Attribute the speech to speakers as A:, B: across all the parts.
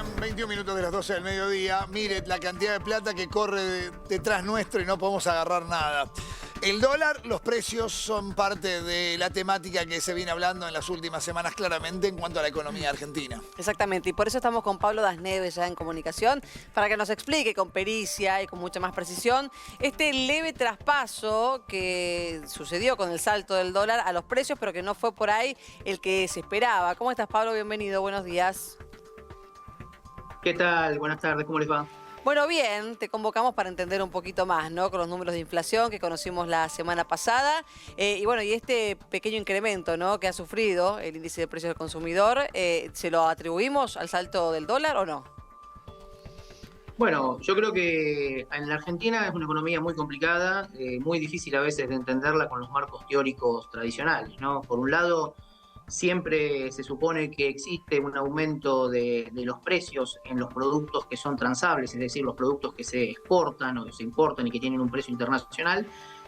A: bien, 21 minutos de las 12 del mediodía. Mire la cantidad de plata que corre detrás nuestro y no podemos agarrar nada. El dólar, los precios son parte de la temática que se viene hablando en las últimas semanas claramente en cuanto a la economía argentina.
B: Exactamente, y por eso estamos con Pablo Das Neves ya en comunicación, para que nos explique con pericia y con mucha más precisión este leve traspaso que sucedió con el salto del dólar a los precios, pero que no fue por ahí el que se esperaba. ¿Cómo estás, Pablo? Bienvenido, buenos días.
C: ¿Qué tal? Buenas tardes, ¿cómo les va?
B: Bueno, bien, te convocamos para entender un poquito más, ¿no? Con los números de inflación que conocimos la semana pasada. Y bueno, y este pequeño incremento, ¿no? Que ha sufrido el índice de precios del consumidor, ¿se lo atribuimos al salto del dólar o no?
C: Bueno, yo creo que en la Argentina es una economía muy complicada, muy difícil a veces de entenderla con los marcos teóricos tradicionales, ¿no? Por un lado, siempre se supone que existe un aumento de los precios en los productos que son transables, es decir, los productos que se exportan o se importan y que tienen un precio internacional,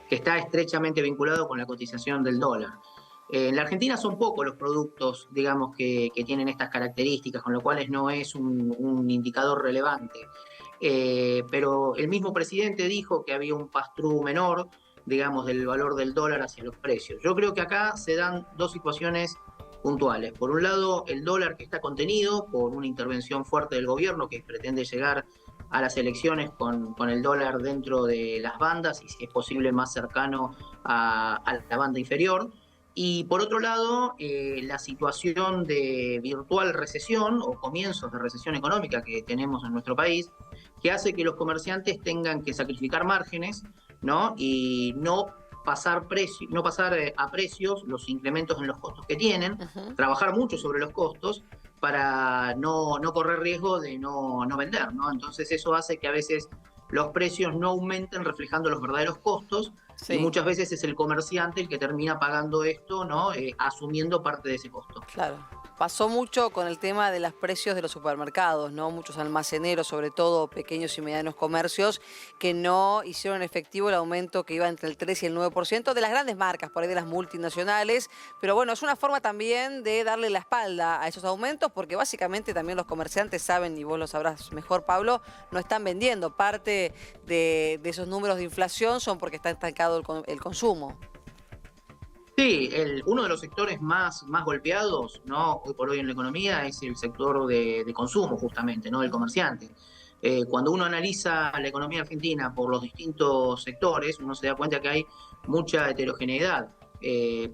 C: que está estrechamente vinculado con la cotización del dólar. En la Argentina son pocos los productos, digamos, que tienen estas características, con lo cual no es un indicador relevante. Pero el mismo presidente dijo que había un pass-through menor, digamos, del valor del dólar hacia los precios. Yo creo que acá se dan dos situaciones puntuales. Por un lado, el dólar que está contenido por una intervención fuerte del gobierno que pretende llegar a las elecciones con el dólar dentro de las bandas y, si es posible, más cercano a la banda inferior. Y por otro lado, la situación de virtual recesión o comienzos de recesión económica que tenemos en nuestro país, que hace que los comerciantes tengan que sacrificar márgenes, ¿no? Y no pasar a precios los incrementos en los costos que tienen, trabajar mucho sobre los costos para no correr riesgo de no vender, ¿no? Entonces eso hace que a veces los precios no aumenten reflejando los verdaderos costos. Sí. Y muchas veces es el comerciante el que termina pagando esto, ¿no? Asumiendo parte de ese costo.
B: Claro. Pasó mucho con el tema de los precios de los supermercados, ¿no? Muchos almaceneros, sobre todo pequeños y medianos comercios, que no hicieron efectivo el aumento que iba entre el 3 y el 9% de las grandes marcas, por ahí de las multinacionales. Pero bueno, es una forma también de darle la espalda a esos aumentos, porque básicamente también los comerciantes saben, y vos lo sabrás mejor, Pablo, no están vendiendo. Parte de esos números de inflación son porque está estancado el consumo.
C: Sí, uno de los sectores más golpeados, ¿no? Hoy por hoy en la economía es el sector de consumo, justamente, ¿no? Del comerciante. Cuando uno analiza la economía argentina por los distintos sectores, uno se da cuenta que hay mucha heterogeneidad.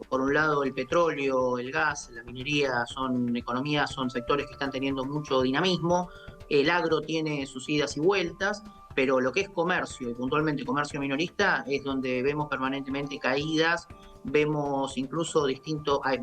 C: Por un lado, el petróleo, el gas, la minería son sectores que están teniendo mucho dinamismo. El agro tiene sus idas y vueltas, pero lo que es comercio, y puntualmente comercio minorista, es donde vemos permanentemente caídas, vemos incluso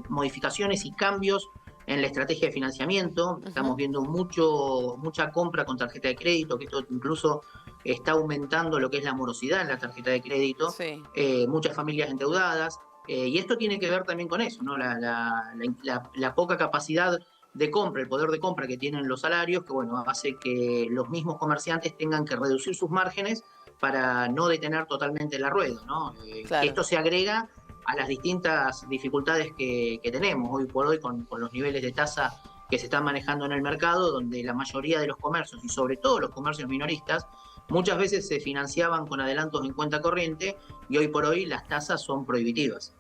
C: modificaciones y cambios en la estrategia de financiamiento. Estamos viendo mucha compra con tarjeta de crédito, que esto incluso está aumentando lo que es la morosidad en la tarjeta de crédito. Sí. Muchas familias endeudadas. Y esto tiene que ver también con eso, ¿no? La poca capacidad de compra, el poder de compra que tienen los salarios, que bueno, hace que los mismos comerciantes tengan que reducir sus márgenes para no detener totalmente la rueda, ¿no? Claro. Esto se agrega a las distintas dificultades que tenemos hoy por hoy con los niveles de tasa que se están manejando en el mercado, donde la mayoría de los comercios, y sobre todo los comercios minoristas, muchas veces se financiaban con adelantos en cuenta corriente y hoy por hoy las tasas son prohibitivas.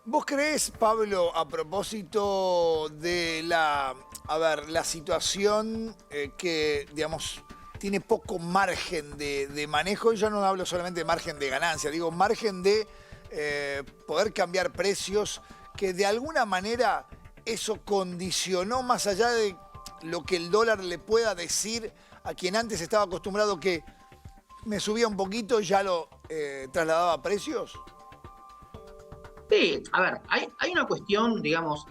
A: ¿Vos creés, Pablo, a propósito de la situación que, digamos, tiene poco margen de manejo? Y yo no hablo solamente de margen de ganancia, digo margen de poder cambiar precios, que de alguna manera eso condicionó, más allá de lo que el dólar le pueda decir a quien antes estaba acostumbrado que me subía un poquito y ya lo trasladaba a precios?
C: Sí, a ver, hay una cuestión, digamos,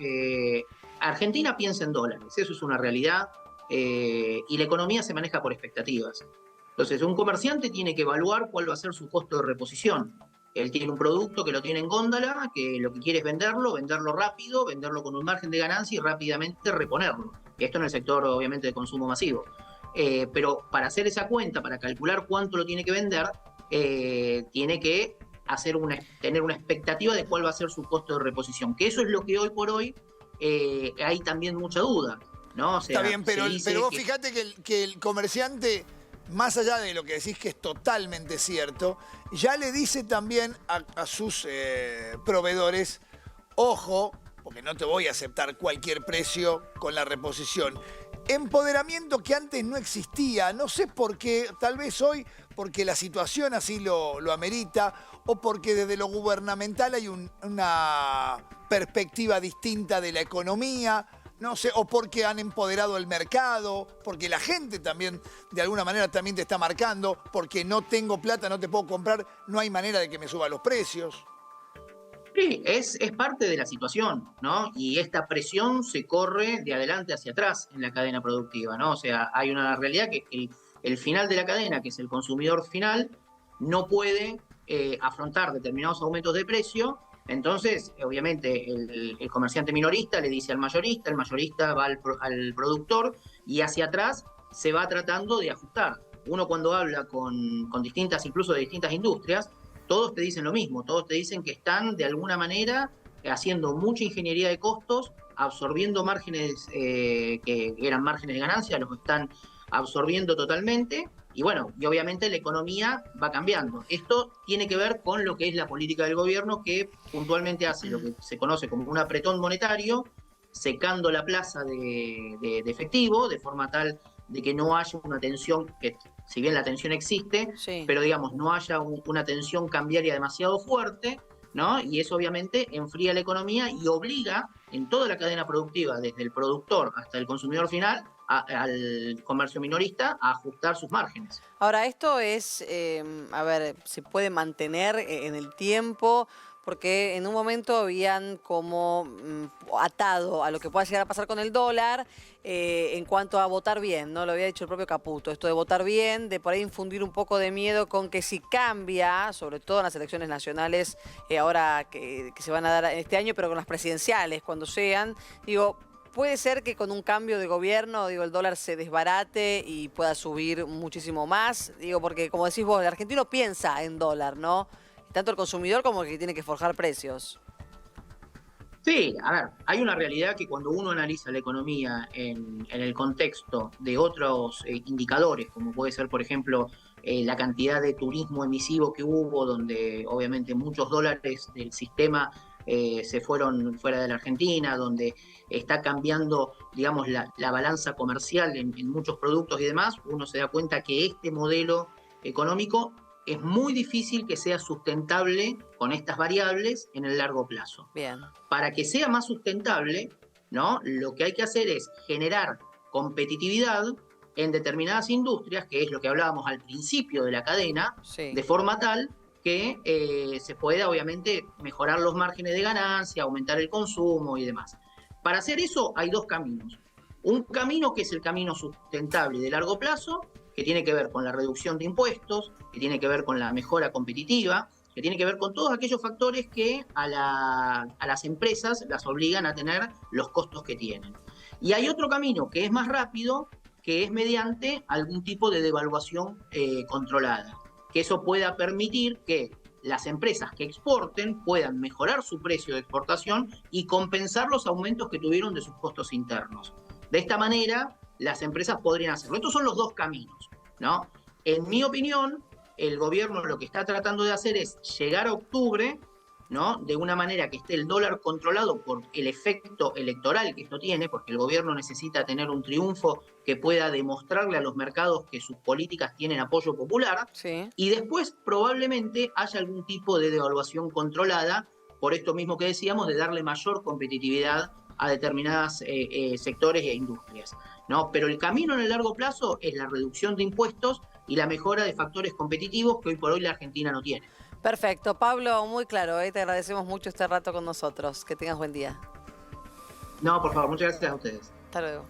C: Argentina piensa en dólares, eso es una realidad, y la economía se maneja por expectativas. Entonces, un comerciante tiene que evaluar cuál va a ser su costo de reposición. Él tiene un producto que lo tiene en góndola, que lo que quiere es venderlo rápido, venderlo con un margen de ganancia y rápidamente reponerlo. Y esto en el sector, obviamente, de consumo masivo. Pero para hacer esa cuenta, para calcular cuánto lo tiene que vender, tiene que tener una expectativa de cuál va a ser su costo de reposición, que eso es lo que hoy por hoy hay también mucha duda. ¿no? O sea,
A: Está bien, pero vos
C: que...
A: fíjate que el comerciante, más allá de lo que decís que es totalmente cierto, ya le dice también a sus proveedores, ojo, porque no te voy a aceptar cualquier precio con la reposición. Empoderamiento que antes no existía, no sé por qué, tal vez hoy porque la situación así lo amerita o porque desde lo gubernamental hay una perspectiva distinta de la economía, no sé, o porque han empoderado el mercado, porque la gente también, de alguna manera, también te está marcando, porque no tengo plata, no te puedo comprar, no hay manera de que me suban los precios.
C: Sí, es parte de la situación, ¿no? Y esta presión se corre de adelante hacia atrás en la cadena productiva, ¿no? O sea, hay una realidad que el final de la cadena, que es el consumidor final, no puede afrontar determinados aumentos de precio. Entonces, obviamente, el comerciante minorista le dice al mayorista, el mayorista va al productor y hacia atrás se va tratando de ajustar. Uno cuando habla con distintas, incluso de distintas industrias, todos te dicen lo mismo, todos te dicen que están de alguna manera haciendo mucha ingeniería de costos, absorbiendo márgenes que eran márgenes de ganancia, los están absorbiendo totalmente y bueno, y obviamente la economía va cambiando. Esto tiene que ver con lo que es la política del gobierno que puntualmente hace lo que se conoce como un apretón monetario, secando la plaza de efectivo de forma tal de que no haya una tensión, que si bien la tensión existe,
B: Sí.
C: pero digamos, no haya una tensión cambiaria demasiado fuerte, ¿no? Y eso obviamente enfría la economía y obliga en toda la cadena productiva, desde el productor hasta el consumidor final, al comercio minorista a ajustar sus márgenes.
B: Ahora, esto es, a ver, se puede mantener en el tiempo, porque en un momento habían como atado a lo que pueda llegar a pasar con el dólar en cuanto a votar bien, ¿no? Lo había dicho el propio Caputo, esto de votar bien, de por ahí infundir un poco de miedo con que si cambia, sobre todo en las elecciones nacionales, ahora que se van a dar este año, pero con las presidenciales, cuando sean, digo, puede ser que con un cambio de gobierno, digo, el dólar se desbarate y pueda subir muchísimo más. Digo, porque como decís vos, el argentino piensa en dólar, ¿no? Tanto el consumidor como el que tiene que forjar precios.
C: Sí, a ver, hay una realidad que cuando uno analiza la economía en el contexto de otros indicadores, como puede ser, por ejemplo, la cantidad de turismo emisivo que hubo, donde obviamente muchos dólares del sistema se fueron fuera de la Argentina, donde está cambiando, digamos, la balanza comercial en muchos productos y demás, uno se da cuenta que este modelo económico es muy difícil que sea sustentable con estas variables en el largo plazo.
B: Bien.
C: Para que sea más sustentable, ¿no? Lo que hay que hacer es generar competitividad en determinadas industrias, que es lo que hablábamos al principio de la cadena,
B: Sí.
C: de forma tal que se pueda obviamente mejorar los márgenes de ganancia, aumentar el consumo y demás. Para hacer eso hay dos caminos. Un camino que es el camino sustentable de largo plazo, que tiene que ver con la reducción de impuestos, que tiene que ver con la mejora competitiva, que tiene que ver con todos aquellos factores que a las empresas las obligan a tener los costos que tienen. Y hay otro camino que es más rápido, que es mediante algún tipo de devaluación controlada, que eso pueda permitir que las empresas que exporten puedan mejorar su precio de exportación y compensar los aumentos que tuvieron de sus costos internos. De esta manera, las empresas podrían hacerlo. Estos son los dos caminos, ¿no? En mi opinión, el gobierno lo que está tratando de hacer es llegar a octubre, ¿no? De una manera que esté el dólar controlado por el efecto electoral que esto tiene, porque el gobierno necesita tener un triunfo que pueda demostrarle a los mercados que sus políticas tienen apoyo popular,
B: Sí.
C: y después probablemente haya algún tipo de devaluación controlada, por esto mismo que decíamos, de darle mayor competitividad a determinados sectores e industrias, ¿no? Pero el camino en el largo plazo es la reducción de impuestos y la mejora de factores competitivos que hoy por hoy la Argentina no tiene.
B: Perfecto. Pablo, muy claro, te agradecemos mucho este rato con nosotros. Que tengas buen día.
C: No, por favor, muchas gracias a ustedes.
B: Hasta luego.